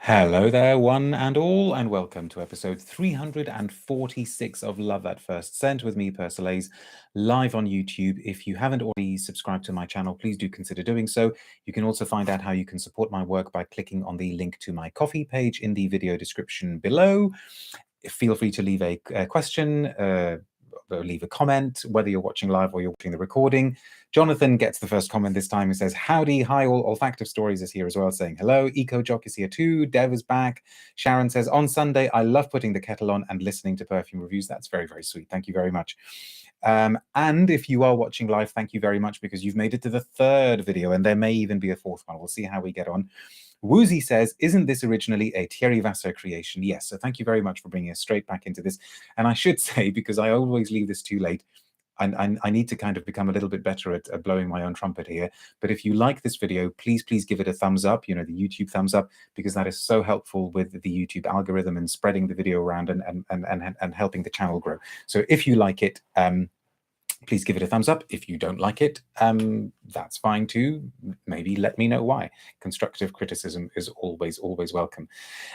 Hello there, one and all, and welcome to episode 346 of Love at First Scent with me, Persolaise, live on YouTube. If you haven't already subscribed to my channel, please do consider doing so. You can also find out how you can support my work by clicking on the link to my Ko-fi page in the video description below. Feel free to leave a question, leave a comment, whether you're watching live or you're watching the recording. Jonathan gets the first comment this time. He says, howdy, hi all, Olfactive Stories is here as well, saying hello. Eco Jock is here too. Dev is back. Sharon says, on Sunday, I love putting the kettle on and listening to perfume reviews. That's very, very sweet. Thank you very much. And if you are watching live, thank you very much, because you've made it to the third video, and there may even be a fourth one. We'll see how we get on. Woozy says, isn't this originally a Thierry Wasser creation? Yes, so thank you very much for bringing us straight back into this. And I should say, because I always leave this too late, I need to kind of become a little bit better at blowing my own trumpet here. But if you like this video, please give it a thumbs up, the YouTube thumbs up, because that is so helpful with the YouTube algorithm and spreading the video around and helping the channel grow. So if you like it, please give it a thumbs up. If you don't like it, that's fine too. Maybe let me know why. Constructive criticism is always welcome.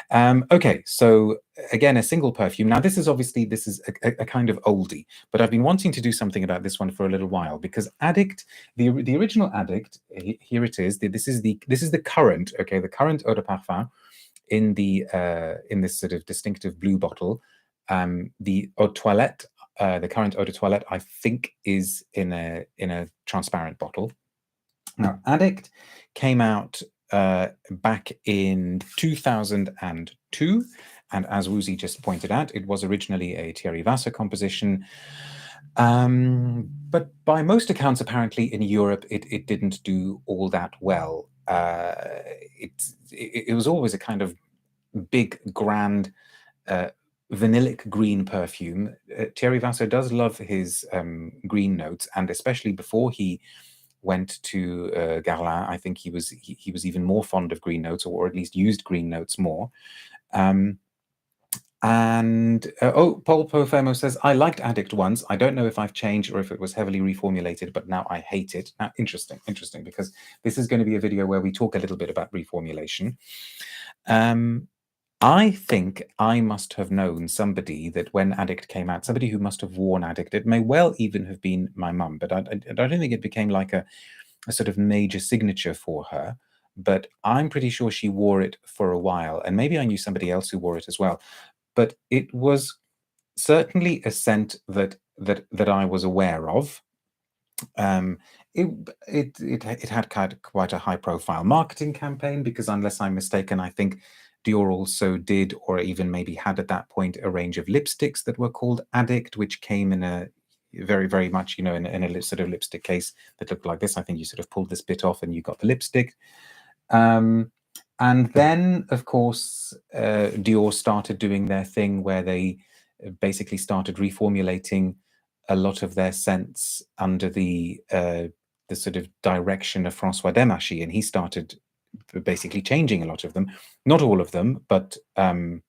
Okay, so again, a single perfume. Now, this is a kind of oldie, but I've been wanting to do something about this one for a little while, because Addict, the original Addict, here it is. This is the current, okay, the current eau de parfum in this sort of distinctive blue bottle. The eau de toilette. The current eau de toilette, I think, is in a transparent bottle. Now, Addict came out back in 2002, and as Woozy just pointed out, it was originally a Thierry Wasser composition. But by most accounts, apparently in Europe, it didn't do all that well. It was always a kind of big, grand, vanillic green perfume. Thierry Wasser does love his green notes, and especially before he went to Guerlain, I think he was even more fond of green notes, or at least used green notes more. Paul Pofemo says, I liked Addict once. I don't know if I've changed or if it was heavily reformulated, but now I hate it. Now, interesting, because this is going to be a video where we talk a little bit about reformulation. I think I must have known somebody that when Addict came out, somebody who must have worn Addict. It may well even have been my mum, but I don't think it became like a sort of major signature for her. But I'm pretty sure she wore it for a while, and maybe I knew somebody else who wore it as well. But it was certainly a scent that I was aware of. It had quite a high-profile marketing campaign, because unless I'm mistaken, I think Dior also did, or even maybe had at that point, a range of lipsticks that were called Addict, which came in a very, very much, in a sort of lipstick case that looked like this. I think you sort of pulled this bit off and you got the lipstick. And then, of course, Dior started doing their thing where they basically started reformulating a lot of their scents under the sort of direction of Francois Demachy, and he started basically changing a lot of them, not all of them, but a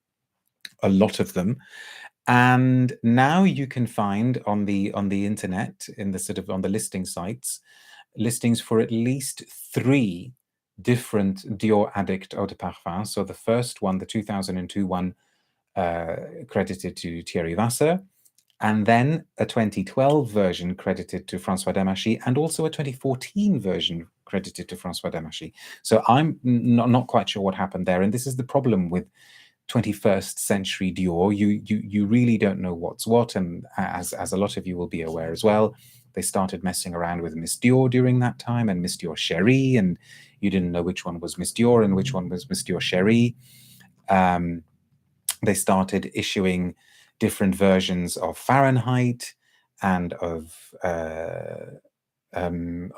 lot of them. And now you can find on the internet, in the sort of on the listing sites, listings for at least 3 different Dior Addict eau de parfum. So the first one, the 2002 one, credited to Thierry Wasser, and then a 2012 version credited to Francois Demachy, and also a 2014 version credited to Francois Demachy. So I'm not quite sure what happened there, and this is the problem with 21st century Dior. You really don't know what's what, and as a lot of you will be aware as well, they started messing around with Miss Dior during that time, and Miss Dior Cherie, and you didn't know which one was Miss Dior and which one was Miss Dior Cherie. They started issuing different versions of Fahrenheit and of Eau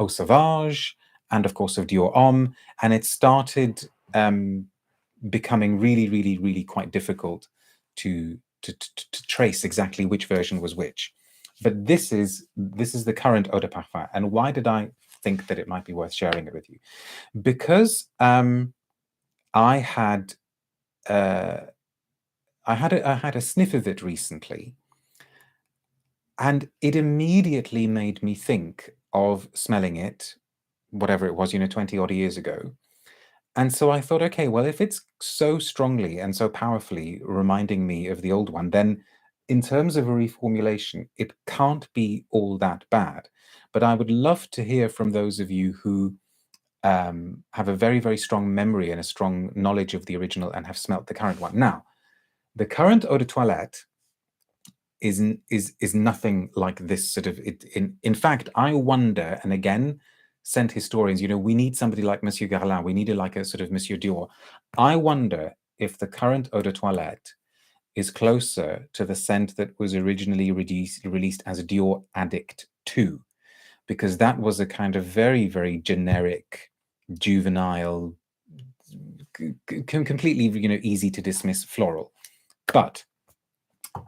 Sauvage, and of course of Dior Homme, and it started becoming really quite difficult to trace exactly which version was which. But this is the current eau de parfum. And why did I think that it might be worth sharing it with you? Because I had a sniff of it recently, and it immediately made me think of smelling it, whatever it was, 20 odd years ago, And so I thought, okay, well, if it's so strongly and so powerfully reminding me of the old one, then in terms of a reformulation, it can't be all that bad. But I would love to hear from those of you who have a very, very strong memory and a strong knowledge of the original and have smelt the current one. Now, the current eau de toilette is nothing like this sort of. In fact, I wonder, and again, scent historians, we need somebody like Monsieur Guerlain. We need like a sort of Monsieur Dior. I wonder if the current eau de toilette is closer to the scent that was originally released as Dior Addict 2, because that was a kind of very, very generic, juvenile, completely, easy to dismiss floral. But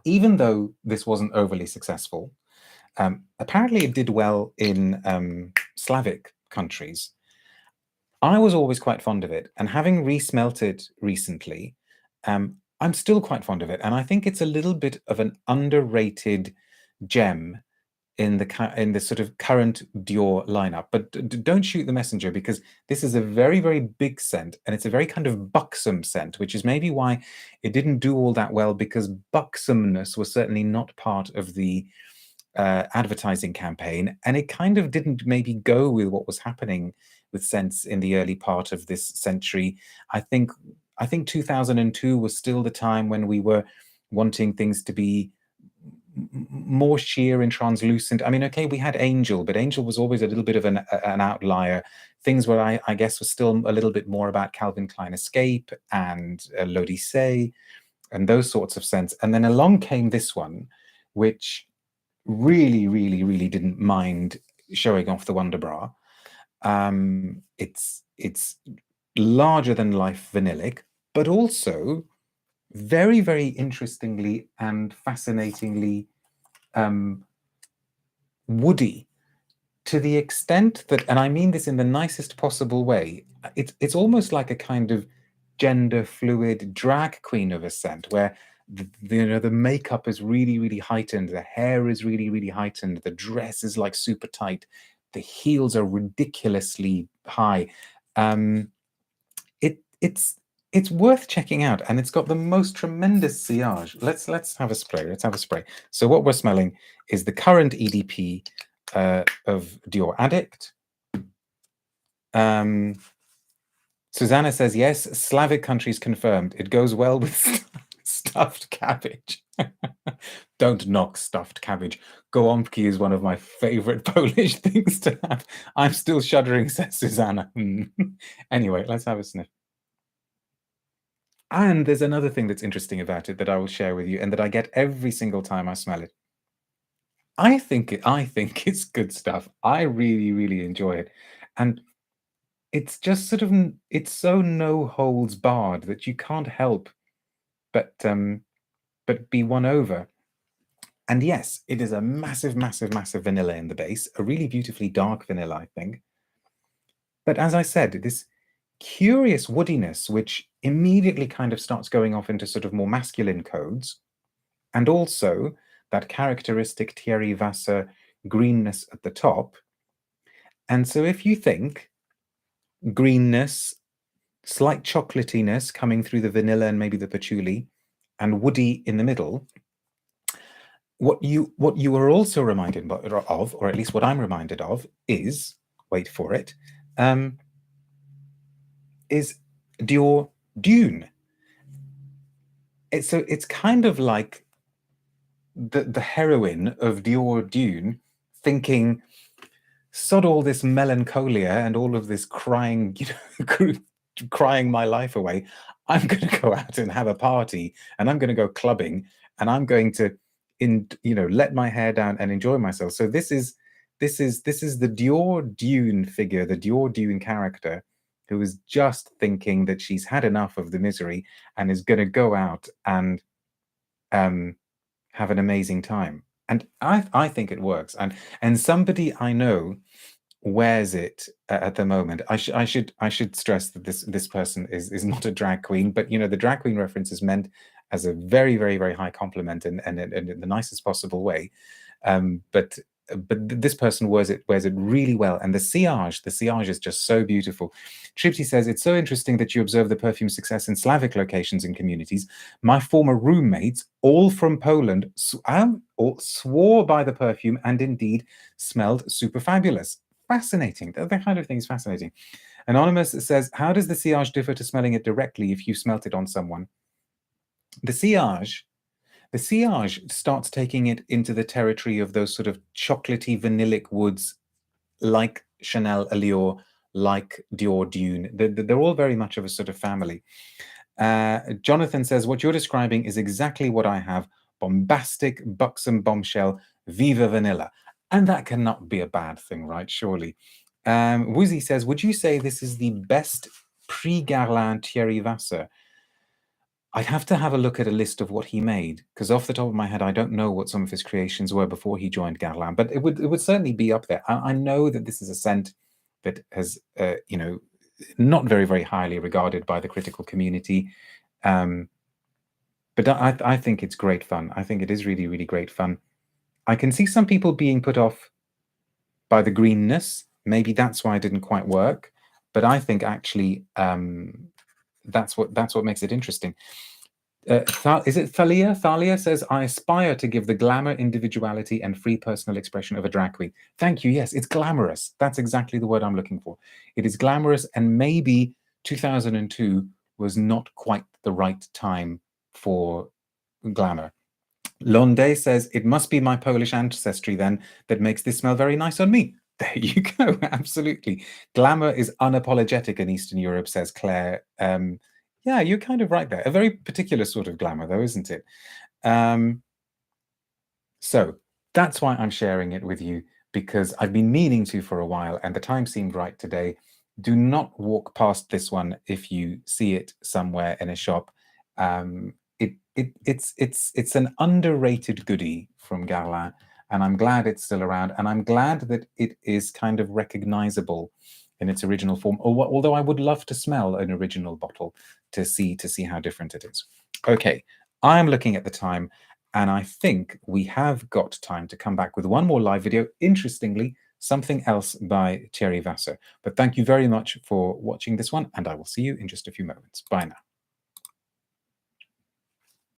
even though this wasn't overly successful, apparently it did well in Slavic countries. I was always quite fond of it, and having re-smelt it recently, I'm still quite fond of it, and I think it's a little bit of an underrated gem in the sort of current Dior lineup. But don't shoot the messenger, because this is a very, very big scent, and it's a very kind of buxom scent, which is maybe why it didn't do all that well, because buxomness was certainly not part of the advertising campaign, and it kind of didn't maybe go with what was happening with scents in the early part of this century. I think 2002 was still the time when we were wanting things to be more sheer and translucent. I mean, okay, we had Angel, but Angel was always a little bit of an outlier. Things where I guess was still a little bit more about Calvin Klein Escape and L'Odyssée and those sorts of scents. And then along came this one, which really, really, really didn't mind showing off the Wonder Bra. It's larger than life vanillic, but also very, very interestingly and fascinatingly woody, to the extent that, and I mean this in the nicest possible way, it's almost like a kind of gender fluid drag queen of a scent, where the makeup is really, really heightened, the hair is really, really heightened, the dress is like super tight, the heels are ridiculously high. It's worth checking out, and it's got the most tremendous sillage. Let's have a spray. Let's have a spray. So what we're smelling is the current EDP of Dior Addict. Susanna says yes. Slavic countries confirmed. It goes well with stuffed cabbage. Don't knock stuffed cabbage. Gołąbki is one of my favorite Polish things to have. I'm still shuddering, says Susanna. Anyway, let's have a sniff. And there's another thing that's interesting about it that I will share with you, and that I get every single time I smell it. I think it's good stuff. I really, really enjoy it. And it's just sort of, it's so no holds barred that you can't help but be won over. And yes, it is a massive, massive, massive vanilla in the base, a really beautifully dark vanilla, I think. But as I said, this curious woodiness, which immediately kind of starts going off into sort of more masculine codes, and also that characteristic Thierry Wasser greenness at the top. And so if you think greenness, slight chocolatiness coming through the vanilla and maybe the patchouli, and woody in the middle, what you are also reminded of, or at least what I'm reminded of, is, wait for it, is Dior Dune. It's kind of like the heroine of Dior Dune thinking, sod all this melancholia and all of this crying, crying my life away. I'm going to go out and have a party, and I'm going to go clubbing, and I'm going to, let my hair down and enjoy myself. So this is the Dior Dune figure, the Dior Dune character, who is just thinking that she's had enough of the misery and is going to go out and have an amazing time. And I think it works. And somebody I know wears it at the moment. I should stress that this person is not a drag queen, but the drag queen reference is meant as a very, very, very high compliment and in the nicest possible way. But this person wears it really well. And the sillage is just so beautiful. Tripty says, it's so interesting that you observe the perfume success in Slavic locations and communities. My former roommates, all from Poland, swore by the perfume and indeed smelled super fabulous. Fascinating. That kind of thing is fascinating. Anonymous says, how does the sillage differ to smelling it directly if you smelt it on someone? The sillage starts taking it into the territory of those sort of chocolatey vanillic woods, like Chanel Allure, like Dior Dune. They're all very much of a sort of family. Jonathan says, what you're describing is exactly what I have. Bombastic, buxom bombshell, viva vanilla. And that cannot be a bad thing, right? Surely. Woozy says, would you say this is the best pre-Guerlain Thierry Wasser? I'd have to have a look at a list of what he made, because off the top of my head, I don't know what some of his creations were before he joined Guerlain, but it would certainly be up there. I know that this is a scent that has, not very, very highly regarded by the critical community, but I think it's great fun. I think it is really, really great fun. I can see some people being put off by the greenness. Maybe that's why it didn't quite work, but I think actually that's what makes it interesting. Is it Thalia? Thalia says, I aspire to give the glamour, individuality, and free personal expression of a drag queen. Thank you. Yes, it's glamorous. That's exactly the word I'm looking for. It is glamorous, and maybe 2002 was not quite the right time for glamour. Londe says, it must be my Polish ancestry then that makes this smell very nice on me. There you go. Absolutely. Glamour is unapologetic in Eastern Europe, says Claire. Yeah, you're kind of right there. A very particular sort of glamour, though, isn't it? So that's why I'm sharing it with you, because I've been meaning to for a while, and the time seemed right today. Do not walk past this one if you see it somewhere in a shop. It's an underrated goodie from Guerlain, and I'm glad it's still around, and I'm glad that it is kind of recognizable in its original form. Although I would love to smell an original bottle to see how different it is. Okay, I'm looking at the time, and I think we have got time to come back with one more live video. Interestingly, something else by Thierry Wasser. But thank you very much for watching this one, and I will see you in just a few moments. Bye now.